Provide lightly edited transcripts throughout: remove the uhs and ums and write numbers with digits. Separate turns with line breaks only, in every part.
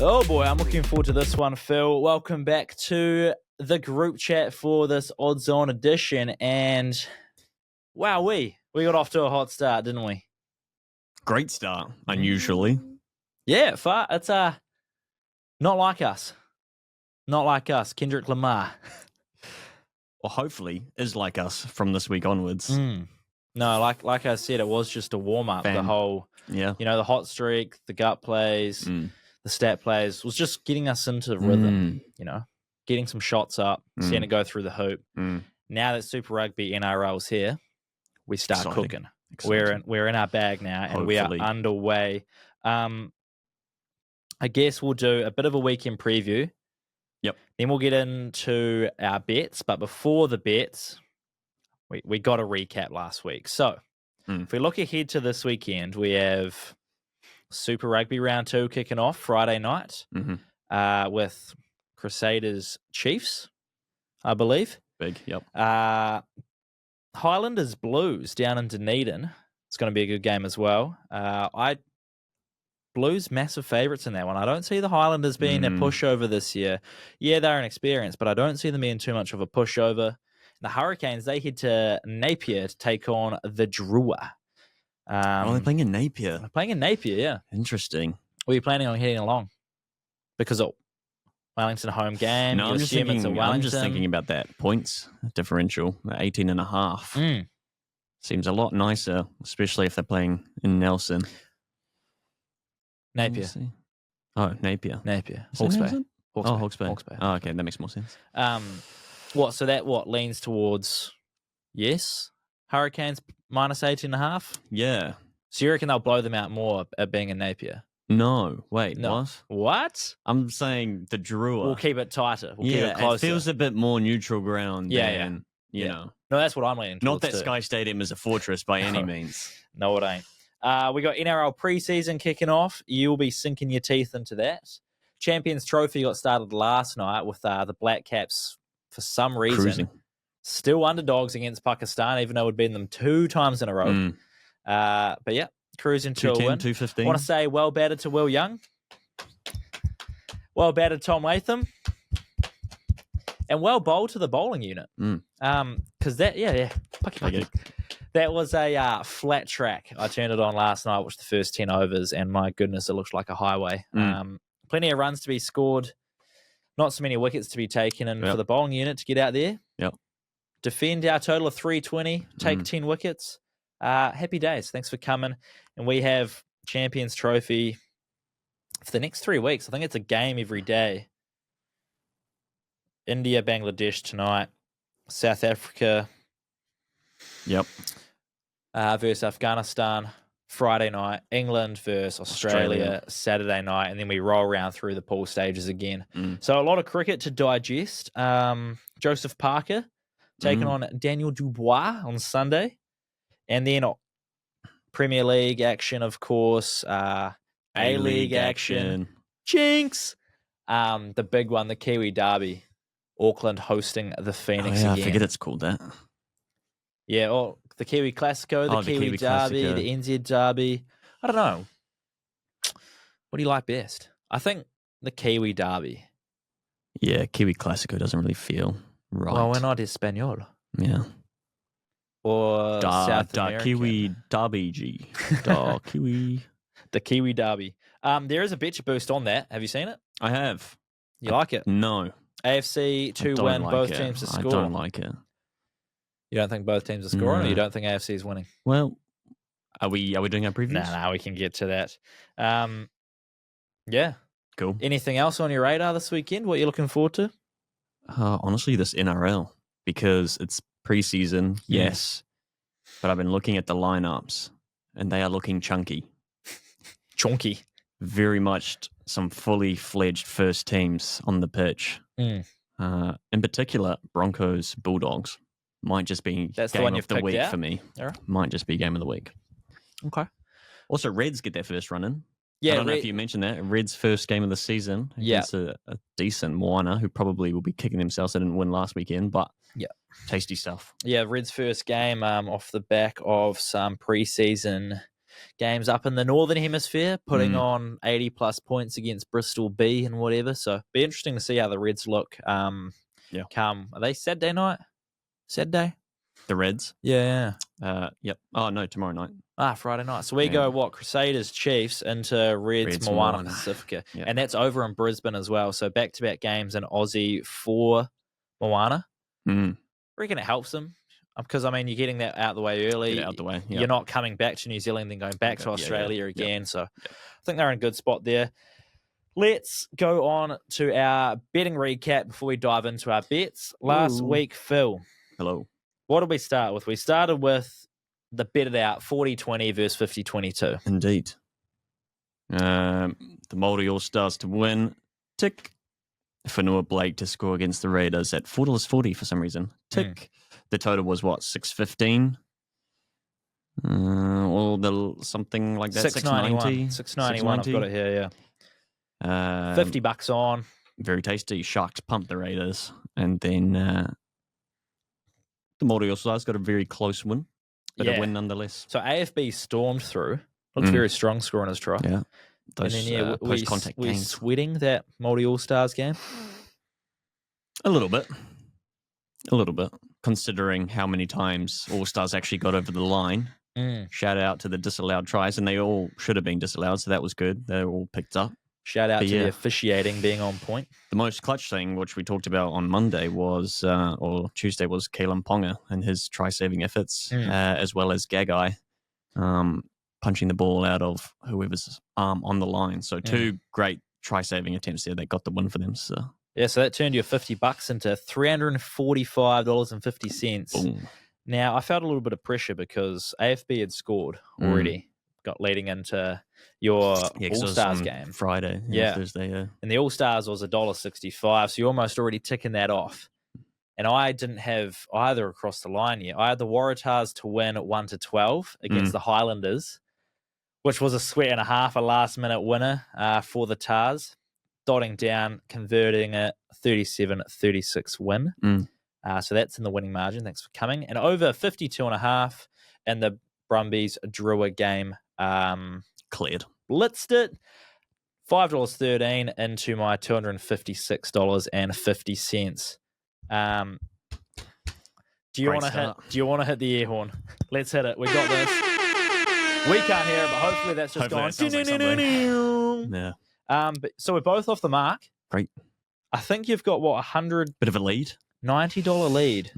Oh boy, I'm looking forward to this one, Phil. Welcome back to the group chat for this odds on edition. And wow, we got off to a hot start, didn't we?
Great start, unusually.
Yeah, it's not like us. Not like us, Kendrick Lamar.
Or hopefully is like us from this week onwards.
No, like I said, it was just a warm up. The whole, the hot streak, the gut plays, the stat plays was just getting us into the rhythm. Getting some shots up, seeing it go through the hoop. Now that Super Rugby NRL's here, we start cooking. Exciting. We're in our bag now, and we are underway. I guess we'll do a bit of a weekend preview.
Yep.
Then we'll get into our bets, but before the bets, we got to recap last week. So if we look ahead to this weekend, we have Super Rugby Round 2 kicking off Friday night with Crusaders Chiefs, I believe.
Big, yep.
Highlanders Blues down in Dunedin. It's going to be a good game as well. Blues massive favourites in that one. I don't see the Highlanders being a pushover this year. Yeah, they're inexperienced, but I don't see them being too much of a pushover. The Hurricanes, they head to Napier to take on the Drua.
They're playing in Napier.
They're playing in Napier, yeah.
Interesting.
Were you planning on heading along? Because of Wellington home game?
No, I'm just thinking about that points differential, 18.5. Seems a lot nicer, especially if they're playing in Nelson.
Napier.
Oh, Napier.
Hawke's Bay.
Hawke's Bay. Oh, okay, that makes more sense.
So that leans towards yes? Hurricanes minus 18.5?
Yeah.
So you reckon they'll blow them out more at being in Napier?
No. Wait,
no.
What? I'm saying the Drua.
We'll keep it tighter. We'll keep it closer.
It feels a bit more neutral ground than, you know.
No, that's what I'm leaning towards.
Not that Sky Stadium is a fortress by any means.
No, it ain't. We got NRL Preseason kicking off. You'll be sinking your teeth into that. Champions Trophy got started last night with the Black Caps, for some reason, still underdogs against Pakistan, even though we'd beaten them 2 times in a row. But yeah, cruising to a win.
215.
I want to say well batted to Will Young. Well batted Tom Latham. And well bowled to the bowling unit. Because that was a flat track. I turned it on last night, watched the first 10 overs, and my goodness, it looked like a highway. Plenty of runs to be scored. Not so many wickets to be taken in for the bowling unit to get out there.
Yep.
Defend our total of 320, take 10 wickets. Happy days. Thanks for coming. And we have Champions Trophy for the next 3 weeks. I think it's a game every day. India, Bangladesh tonight. South Africa.
Yep.
Versus Afghanistan. Friday night, England versus Australia, Saturday night, and then we roll around through the pool stages again. So a lot of cricket to digest. Joseph Parker taking on Daniel Dubois on Sunday. And then Premier League action, of course. A-League action. Jinx! The big one, the Kiwi Derby. Auckland hosting the Phoenix again.
I forget it's called that.
Yeah, the Kiwi Classico, the Kiwi Derby, the NZ Derby. I don't know. What do you like best? I think the Kiwi Derby.
Yeah, Kiwi Classico doesn't really feel right.
Well, we're not Espanol.
Yeah.
Or South American.
Kiwi Derby G. Kiwi.
The Kiwi Derby. There is a betcha boost on that. Have you seen it?
I have.
You like it?
No.
AFC to win, both teams to score.
I don't like it.
You don't think both teams are scoring, or you don't think AFC is winning?
Well, are we doing our previews?
No, we can get to that. Yeah.
Cool.
Anything else on your radar this weekend? What you're looking forward to?
Honestly, this NRL, because it's preseason, yes. But I've been looking at the lineups, and they are looking chunky.
Chunky.
Very much some fully fledged first teams on the pitch. In particular, Broncos, Bulldogs. Might just be game of the week for me. Right. Might just be game of the week.
Okay.
Also, Reds get their first run in.
Yeah,
I don't know if you mentioned that. Reds' first game of the season against a decent Moana, who probably will be kicking themselves. They didn't win last weekend, but
Yeah.
Tasty stuff.
Yeah, Reds' first game off the back of some preseason games up in the Northern Hemisphere, putting on 80-plus points against Bristol B and whatever. So be interesting to see how the Reds look come. Are they Saturday night? Saturday?
The Reds?
Yeah.
Yep. Oh, no, tomorrow night.
Friday night. So we go, Crusaders, Chiefs into Reds Moana Pacifica. Yep. And that's over in Brisbane as well. So back-to-back games in Aussie for Moana. I reckon it helps them because, I mean, you're getting that out of the way early.
Get it out the way. Yep.
You're not coming back to New Zealand, then going back to Australia again. Yep. So I think they're in a good spot there. Let's go on to our betting recap before we dive into our bets. Last week, Phil.
Hello.
What did we start with? We started with the bet it out 40-20 versus 50-22.
Indeed. The Māori All-Stars to win. Tick. Whenua Blake to score against the Raiders at $4.40 for some reason. Tick. The total was what, 6.15? Or something like that.
6.91. 6.91. I've got it here. Yeah. $50 on.
Very tasty. Sharks pumped the Raiders, and then the Māori All-Stars got a very close win, but a win nonetheless.
So AFB stormed through. Looks very strong scoring his try.
Yeah.
Those, and then,
post-contact
games.
games.
Sweating that Māori All-Stars game?
A little bit, considering how many times All-Stars actually got over the line. Shout out to the disallowed tries, and they all should have been disallowed, so that was good. They were all picked up.
Shout out to the officiating being on point.
The most clutch thing, which we talked about on Monday or Tuesday, was Kalen Ponga and his try-saving efforts, as well as Gagai. Punching the ball out of whoever's arm on the line. So two great try-saving attempts there that got the win for them. So
so that turned your $50 into $345.50.
Boom.
Now, I felt a little bit of pressure because AFB had scored already, got leading into your All-Stars game.
Friday, Thursday,
And the All-Stars was $1.65, so you're almost already ticking that off. And I didn't have either across the line yet. I had the Waratahs to win 1-12 against the Highlanders, which was a sweat and a half, a last-minute winner for the Tars, dotting down, converting a 37-36 win. So that's in the winning margin. Thanks for coming. And over 52.5 in the Brumbies Drua game.
Cleared.
Blitzed it. $5.13 into my $256.50. Do you want to hit the air horn? Let's hit it. We got this. We can't hear it, but hopefully that's just gone.
Yeah.
So we're both off the mark.
Great.
I think you've got $100
bit of a lead.
$90 lead.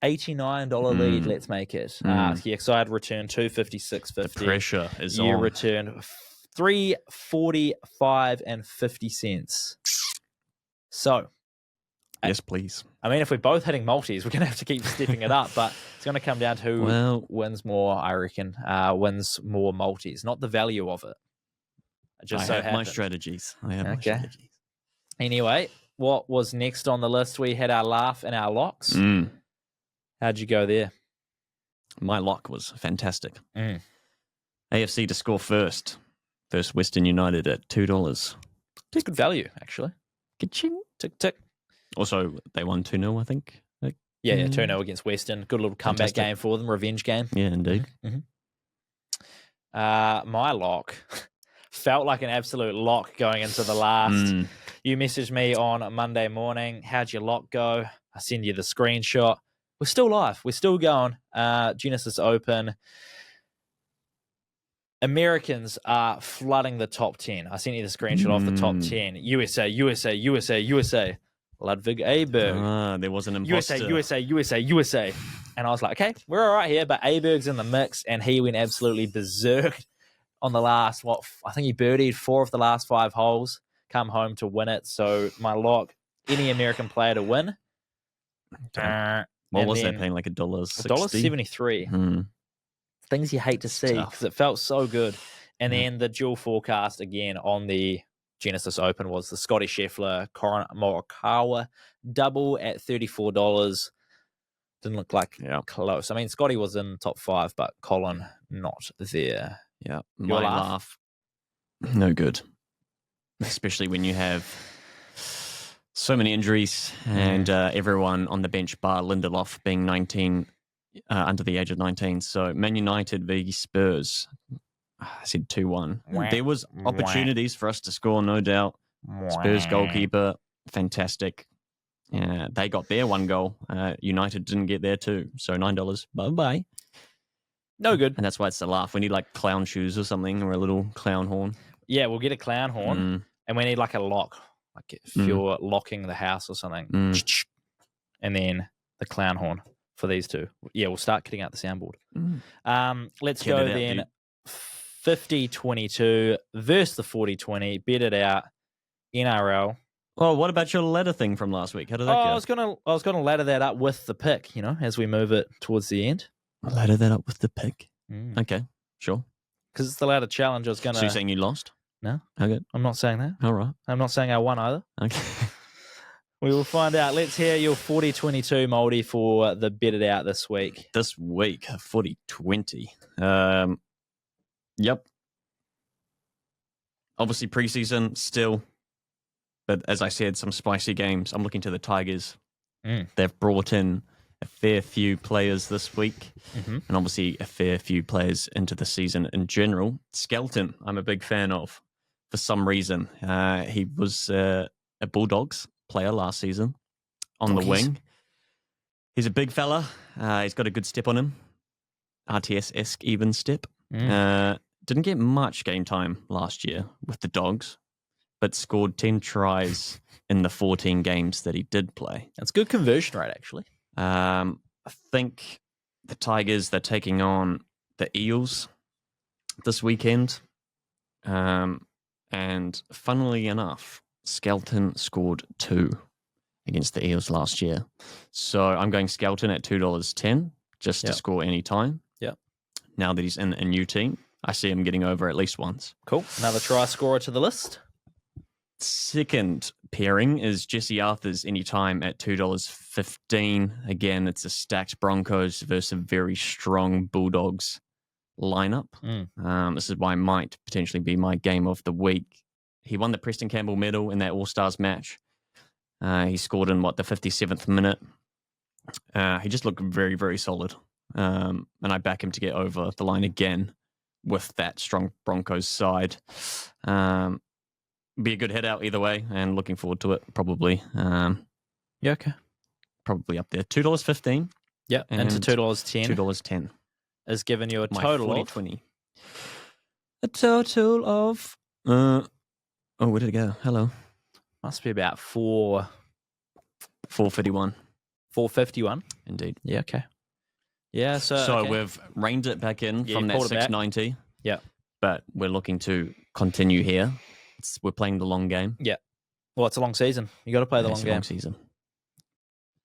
$89 lead. Let's make it. So I'd return $256.50.
The pressure is on.
You return $345.50. So.
Yes, please.
I mean, if we're both hitting multis, we're going to have to keep stepping it up, but it's going to come down to who wins more, I reckon, wins more multis, not the value of it.
I have my strategies.
Anyway, what was next on the list? We had our laugh and our locks. How'd you go there?
My lock was fantastic. AFC to score first versus Western United at $2.
It's good value, actually.
Ka-ching.
Tick, tick.
Also, they won 2-0, I think.
2-0 against Western. Good little comeback game for them, revenge game.
Yeah, indeed.
My lock felt like an absolute lock going into the last. You messaged me on Monday morning. How'd your lock go? I send you the screenshot. We're still live. We're still going. Genesis Open. Americans are flooding the top 10. I sent you the screenshot of the top 10. USA. Ludwig Aberg.
There was an imposter.
USA. And I was like, okay, we're all right here, but Aberg's in the mix, and he went absolutely berserk on the last, I think he birdied 4 of the last 5 holes, come home to win it. So my lock, any American player to win.
What was that paying, like $1.60?
$1.73. Things you hate to see because it felt so good. And then the dual forecast again on the Genesis Open was the Scotty Scheffler Colin Morikawa double at $34. Didn't look like close. I mean, Scotty was in top 5, but Colin not there.
Yeah, my laugh. No good. Especially when you have So many injuries, and everyone on the bench bar Lindelof being 19, under the age of 19. So Man United v Spurs. I said 2-1. There was opportunities for us to score, no doubt. Spurs goalkeeper, fantastic. They got their one goal. United didn't get their two. So $9. Bye-bye.
No good.
And that's why it's a laugh. We need like clown shoes or something, or a little clown horn.
Yeah, we'll get a clown horn. And we need like a lock. Like if you're locking the house or something. And then the clown horn for these two. Yeah, we'll start kitting out the soundboard. Let's go then. 50-22 versus the 40-20. Bet it out. NRL.
Oh, what about your ladder thing from last week? How did that go?
I was gonna ladder that up with the pick, as we move it towards the end.
Ladder that up with the pick. Okay, sure.
Because it's the ladder challenge. I was gonna.
So you're saying you lost?
No.
Okay.
I'm not saying that.
All right.
I'm not saying I won either.
Okay.
We will find out. Let's hear your 40-22 Moldy for the bet it out this week.
This week, 40-20. Yep. Obviously preseason still, but as I said, some spicy games. I'm looking to the Tigers. They've brought in a fair few players this week, and obviously a fair few players into the season in general. Skelton, I'm a big fan of for some reason. He was a Bulldogs player last season on the wing. He's a big fella. He's got a good step on him. RTS-esque even step. Didn't get much game time last year with the Dogs, but scored 10 tries in the 14 games that he did play.
That's good conversion rate, actually.
I think the Tigers, they're taking on the Eels this weekend. And funnily enough, Skelton scored 2 against the Eels last year. So I'm going Skelton at $2.10 just to score any time.
Yep.
Now that he's in a new team, I see him getting over at least once.
Cool. Another try scorer to the list.
Second pairing is Jesse Arthur's anytime at $2.15. Again, it's a stacked Broncos versus a very strong Bulldogs lineup. This is why it might potentially be my game of the week. He won the Preston Campbell medal in that All-Stars match. He scored in, the 57th minute. He just looked very, very solid. And I back him to get over the line again with that strong Broncos side. Be a good head out either way, and looking forward to it, probably.
Okay.
Probably up there. $2.15.
Yeah, and to $2.10.
$2.10.
Has given you a total of...
20. A total of... where did it go? Hello.
Must be about
451.
451?
Indeed.
Yeah, okay. Yeah, so
we've reined it back in from that 690.
Yeah.
But we're looking to continue here. We're playing the long game.
Yeah. Well, it's a long season. You got to play the long game.
Long season.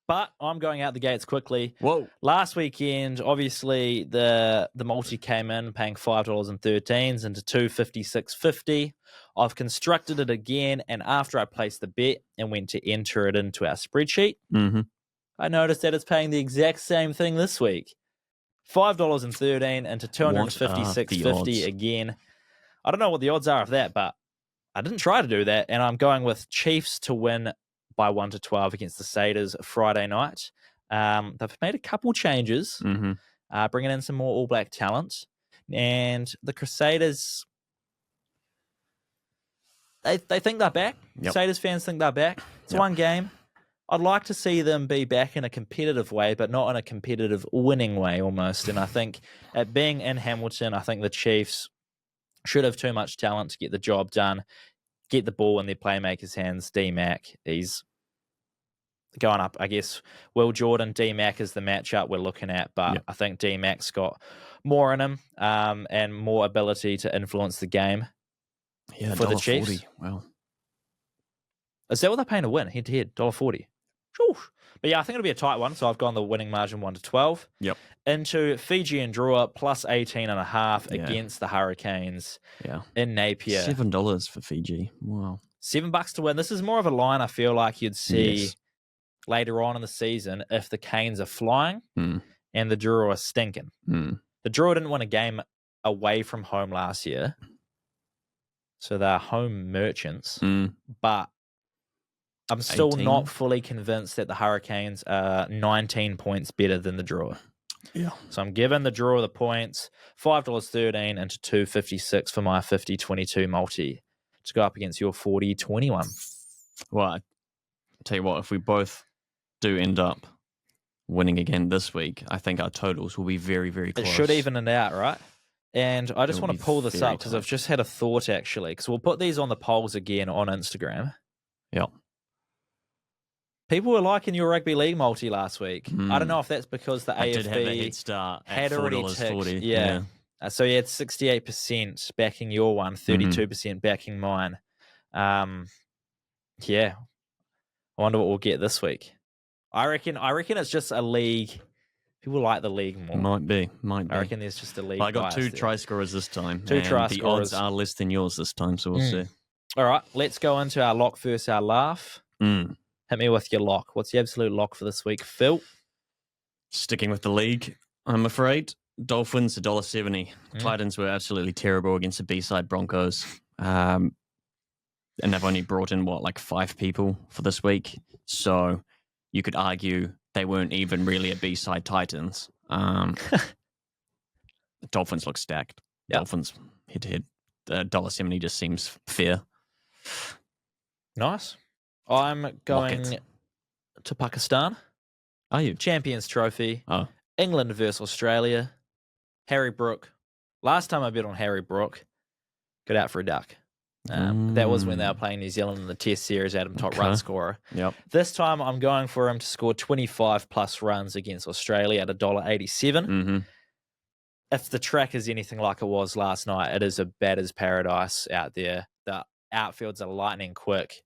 But I'm going out the gates quickly.
Whoa.
Last weekend, obviously, the multi came in paying $5.13 into $2.56.50. I've constructed it again, and after I placed the bet and went to enter it into our spreadsheet, I noticed that it's paying the exact same thing this week. $5.13 into $256.50 again. I don't know what the odds are of that, but I didn't try to do that, and I'm going with Chiefs to win by 1-12 against the Satyrs Friday night. They've made a couple changes, bringing in some more All Black talent, and the Crusaders, they think they're back. Yep. Crusaders fans think they're back. It's one game. I'd like to see them be back in a competitive way, but not in a competitive winning way almost. And I think at being in Hamilton, I think the Chiefs should have too much talent to get the job done, get the ball in their playmakers' hands. D-Mac, he's going up. I guess Will Jordan, D-Mac is the matchup we're looking at, but I think D-Mac's got more in him and more ability to influence the game for the Chiefs.
40. Wow.
Is that what they're paying to win? Head-to-head, $1.40. But yeah, I think it'll be a tight one, so I've gone the winning margin 1-12.
Yep.
Into Fiji and Drua plus 18.5 against the Hurricanes in Napier.
$7 for Fiji. Wow.
$7 to win. This is more of a line I feel like you'd see later on in the season if the Canes are flying and the Drua are stinking. The Drua didn't win a game away from home last year, so they're home merchants. But I'm still
18?
not fully convinced that the Hurricanes are 19 points better than the draw.
Yeah.
So I'm giving the draw the points, $5.13 into $2.56 for my 50-22 multi to go up against your 40-21.
Well, I tell you what, if we both do end up winning again this week, I think our totals will be very, very close.
It should even it out, right? And I just want to pull this up because I've just had a thought, actually, because we'll put these on the polls again on Instagram.
Yep.
People were liking your rugby league multi last week. I don't know if that's because the AFB
did have a head start
had already ticked.
$4.40.
Yeah. So you had 68% backing your one, 32% backing mine. Yeah. I wonder what we'll get this week. I reckon it's just a league. People like the league more.
Might be.
I reckon there's just a league.
I got 2 try scorers this time.
Two try
the
scorers.
odds are less than yours this time, so we'll see.
All right, let's go into our lock versus our laugh. Hit me with your lock. What's the absolute lock for this week, Phil?
Sticking with the league, I'm afraid. Dolphins, $1.70. Titans were absolutely terrible against the B-side Broncos. And they've only brought in, 5 people for this week. So you could argue they weren't even really a B-side Titans. The Dolphins look stacked. Yep. Dolphins head-to-head. $1.70 just seems fair.
Nice. I'm going to Pakistan.
Are you?
Champions Trophy.
Oh.
England versus Australia. Harry Brook. Last time I bet on Harry Brook, got out for a duck. That was when they were playing New Zealand in the Test Series, Adam top run scorer.
Yep.
This time I'm going for him to score 25 plus runs against Australia at $1.87. If the track is anything like it was last night, it is a batter's paradise out there. The outfields are lightning quick.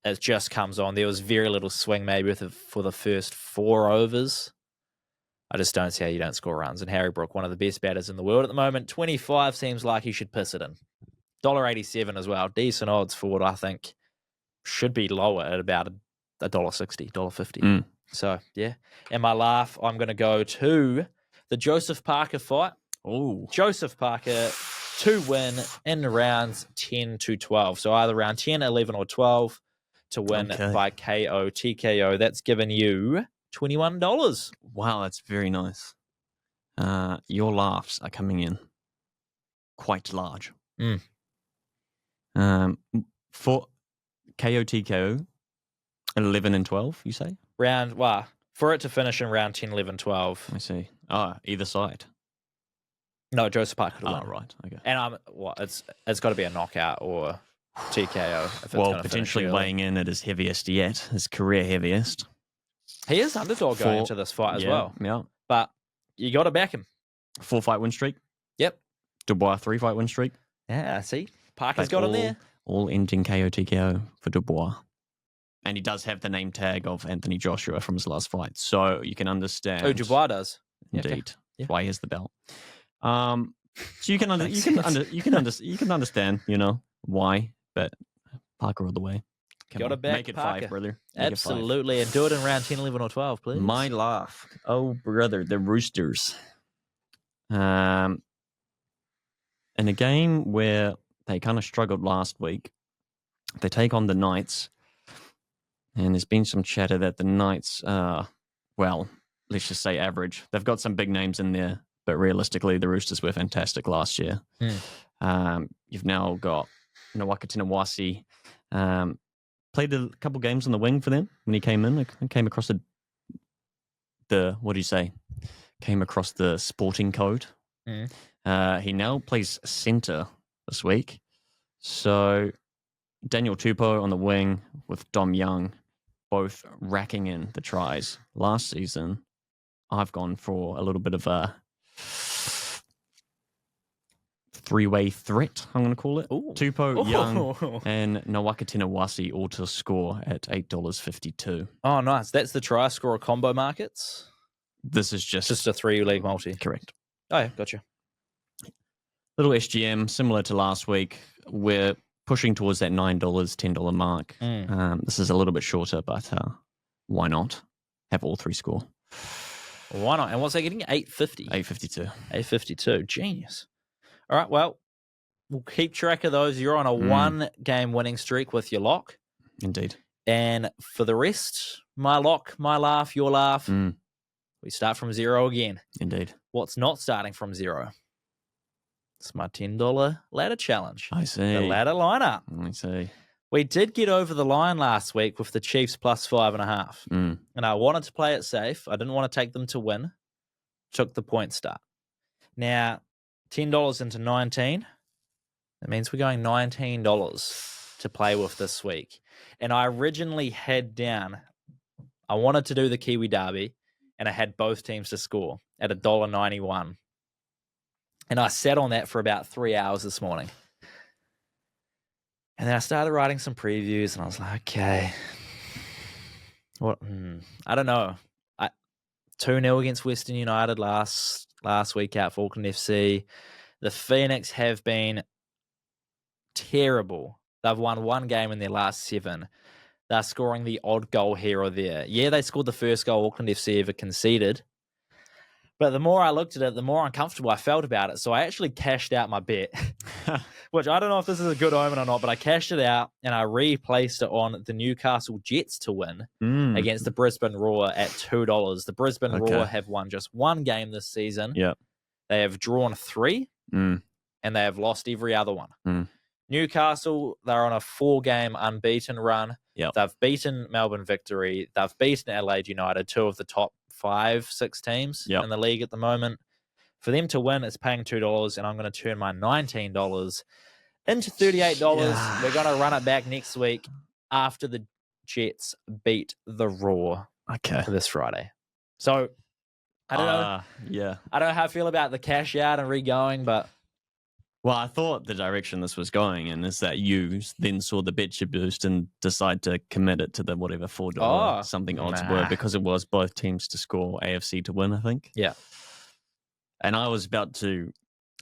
It just comes on. There was very little swing maybe for the first 4 overs. I just don't see how you don't score runs. And Harry Brook, one of the best batters in the world at the moment, 25 seems like he should piss it in. $1.87 as well. Decent odds for what I think should be lower at about $1.60, $1.50. So, yeah. And my laugh, I'm going to go to the Joseph Parker fight.
Oh,
Joseph Parker to win in rounds 10 to 12. So either round 10, 11, or 12 to win by KO, TKO. That's given you $21.
Wow, that's very nice. Your laughs are coming in quite large. For KO, TKO, 11 and 12, you say?
For it to finish in round 10, 11, 12.
I see. Either side.
No, Joseph Parker to win.
Oh, right. Okay.
And it's got to be a knockout or TKO. If it's
potentially weighing in at his heaviest yet, his career heaviest.
He is underdog going into this fight as well.
Yeah.
But you got to back him.
4-fight win streak.
Yep.
Dubois 3-fight win streak.
Yeah, see? Parker's got him there.
All ending KO, TKO for Dubois. And he does have the name tag of Anthony Joshua from his last fight. So you can understand.
Oh, Dubois does.
Indeed.
Okay. Yeah.
That's why he has the belt. So you can understand, why, but Parker all the way.
Gotta back
Make it
Parker.
5, brother.
Absolutely. And do it in round 10, 11, or 12, please.
My laugh. Oh, brother, the Roosters. In a game where they kind of struggled last week, they take on the Knights. And there's been some chatter that the Knights are, let's just say average. They've got some big names in there, but realistically, the Roosters were fantastic last year. You've now got Nawaka Tinawasi. Played a couple games on the wing for them when he came in. I came across Came across the sporting code. He now plays centre this week. So Daniel Tupou on the wing with Dom Young, both racking in the tries. Last season, I've gone for a little bit of a 3-way threat, I'm going to call it.
Ooh.
Tupou, Young, and Nawaka Tinawasi all to score at $8.52.
Oh, nice. That's the try scorer combo markets?
This is just
a 3-league multi.
Correct.
Oh, yeah, gotcha.
Little SGM, similar to last week. We're pushing towards that $9, $10 mark. This is a little bit shorter, but why not have all 3 score?
Why not? And what's that getting? 850?
852.
852. Genius. All right, well, we'll keep track of those. You're on a 1-game winning streak with your lock.
Indeed.
And for the rest, my lock, my laugh, your laugh, we start from 0 again.
Indeed.
What's not starting from 0? It's my $10 ladder challenge.
I see.
The ladder lineup.
I see.
We did get over the line last week with the Chiefs plus 5.5. And I wanted to play it safe. I didn't want to take them to win. Took the point start. Now, $10 into 19. That means we're going $19 to play with this week. And I originally had down, I wanted to do the Kiwi Derby, and I had both teams to score at $1.91. And I sat on that for about 3 hours this morning. And then I started writing some previews, and I was like, okay, what? I don't know. 2-0 against Western United last week out for Auckland FC. The Phoenix have been terrible. They've won 1 game in their last 7. They're scoring the odd goal here or there. Yeah, they scored the first goal Auckland FC ever conceded. But the more I looked at it, the more uncomfortable I felt about it. So I actually cashed out my bet, which I don't know if this is a good omen or not, but I cashed it out and I replaced it on the Newcastle Jets to win against the Brisbane Roar at $2. The Brisbane Roar have won just 1 game this season.
Yep.
They have drawn 3 and they have lost every other one. Newcastle, they're on a 4-game unbeaten run.
Yep.
They've beaten Melbourne Victory. They've beaten Adelaide United, 2 of the top 5-6 teams in the league at the moment. For them to win, it's paying $2, and I'm going to turn my $19 into $38. Yeah. We're going to run it back next week after the Jets beat the Roar this Friday. So, I don't know.
Yeah.
I don't know how I feel about the cash out and re-going, but...
Well, I thought the direction this was going in is that you then saw the betcha boost and decide to commit it to the whatever $4 something odds were, because it was both teams to score, AFC to win, I think.
Yeah.
And I was about to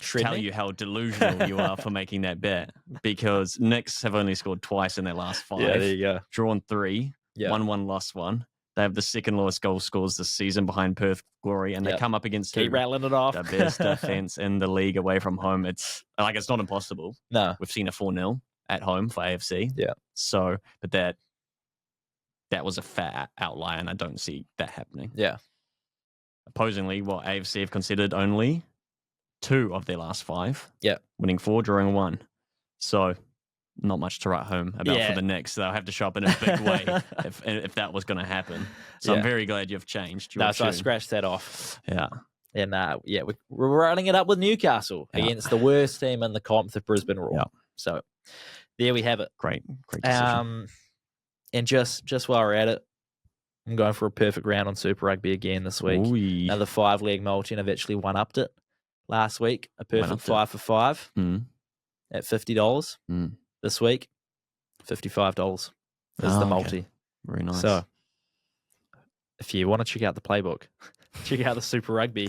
tell you how delusional you are for making that bet, because Knicks have only scored twice in their last 5.
Yeah, there you go.
Drawn 3, 1-1, lost 1. They have the second lowest goal scores this season behind Perth Glory, and they come up against
Keep rattling it off.
The best defense in the league away from home. It's not impossible.
No.
We've seen a 4-0 at home for AFC.
Yeah.
So, but that was a fat outlier, and I don't see that happening.
Yeah.
Opposingly, what AFC have considered only 2 of their last 5.
Yeah.
Winning 4, drawing 1. So, not much to write home about for the Knicks. They'll have to show up in a big way if that was going to happen. So I'm very glad you've changed.
So I scratched that off.
Yeah.
And we're running it up with Newcastle against the worst team in the comp, the Brisbane Roar. Yeah. So there we have it.
Great decision.
And just while we're at it, I'm going for a perfect round on Super Rugby again this week.
Ooh.
Another 5-leg multi, and I've actually one-upped it last week. A perfect 5 for 5 at $50. This week, $55 is the multi.
Okay. Very nice.
So, if you want to check out the playbook, check out the Super Rugby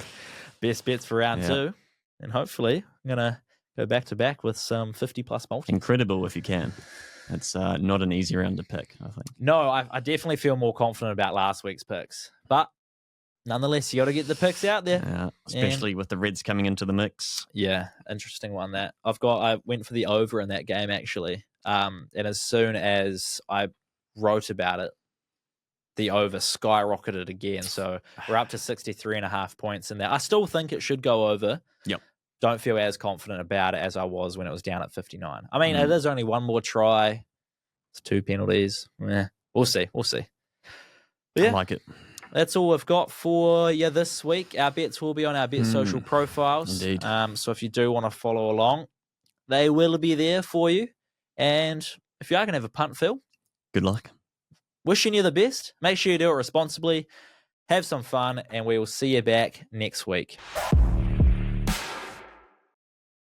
best bets for round 2, and hopefully I'm going to go back-to-back with some 50-plus multi.
Incredible if you can. It's not an easy round to pick, I think.
No, I definitely feel more confident about last week's picks. But, nonetheless, you got to get the picks out there.
Yeah, especially with the Reds coming into the mix.
Yeah, interesting one that. I went for the over in that game, actually. And as soon as I wrote about it, the over skyrocketed again. So we're up to 63.5 points in there. I still think it should go over.
Yep.
Don't feel as confident about it as I was when it was down at 59. I mean, it is only one more try. It's 2 penalties. We'll see.
I like it.
That's all we've got for you this week. Our bets will be on our Bet Social profiles.
Indeed.
So if you do want to follow along, they will be there for you. And if you are going to have a punt, Phil,
good luck.
Wishing you the best. Make sure you do it responsibly. Have some fun, and we will see you back next week.